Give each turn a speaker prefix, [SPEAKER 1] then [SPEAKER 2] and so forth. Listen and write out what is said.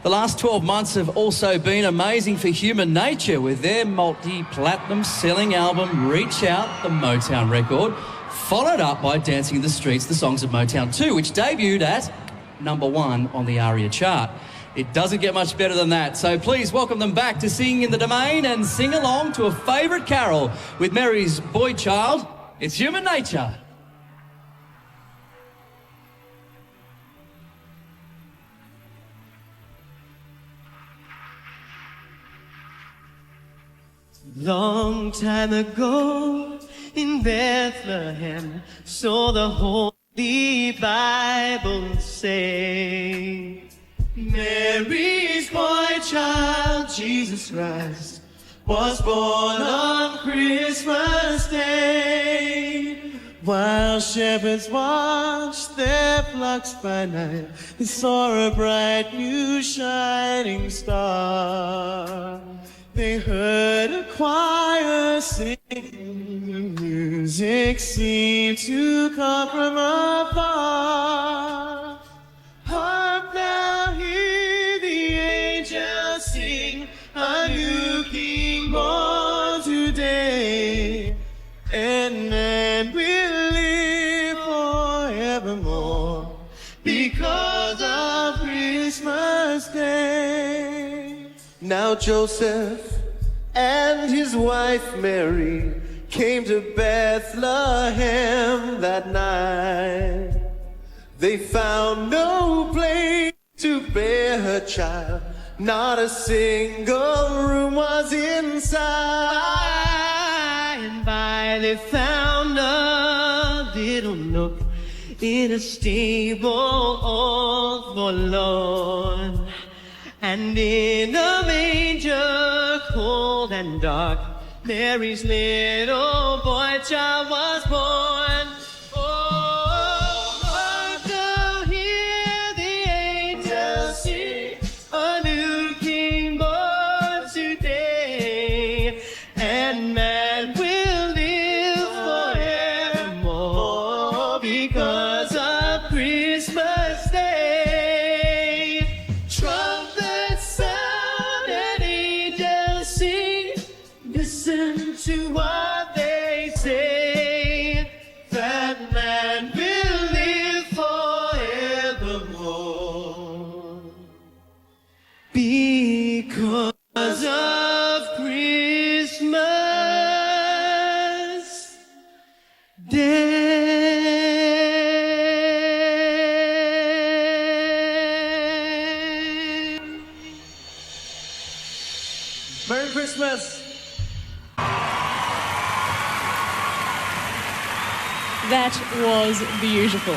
[SPEAKER 1] The last 12 months have also been amazing for Human Nature with their multi-platinum selling album Reach Out, the Motown record, followed up by Dancing in the Streets, the Songs of Motown 2, which debuted at #1 on the ARIA chart. It doesn't get much better than that, so please welcome them back to Sing in the Domain and sing along to a favourite carol with Mary's boy child. It's Human Nature.
[SPEAKER 2] Long time ago in Bethlehem, so the Holy Bible say, Mary's boy child, Jesus Christ, was born on Christmas Day. While shepherds watched their flocks by night, they saw a bright new shining star. They heard a choir sing, the music seemed to come from afar. Hark now, hear the angels sing, a new king born today, and man will live forevermore because of Christmas Day. Now Joseph and his wife Mary came to Bethlehem that night. They found no place to bear her child, not a single room was inside. And by they found a little nook in a stable all forlorn. And in a manger cold and dark, Mary's little boy child was born. Oh, hark now, hear the angels sing, a new king born today, and man will live forevermore because of Christmas Day. Trumpets sound and angels sing, listen to what they say, that man will live forevermore because of Christmas Day. Merry Christmas.
[SPEAKER 3] That was beautiful.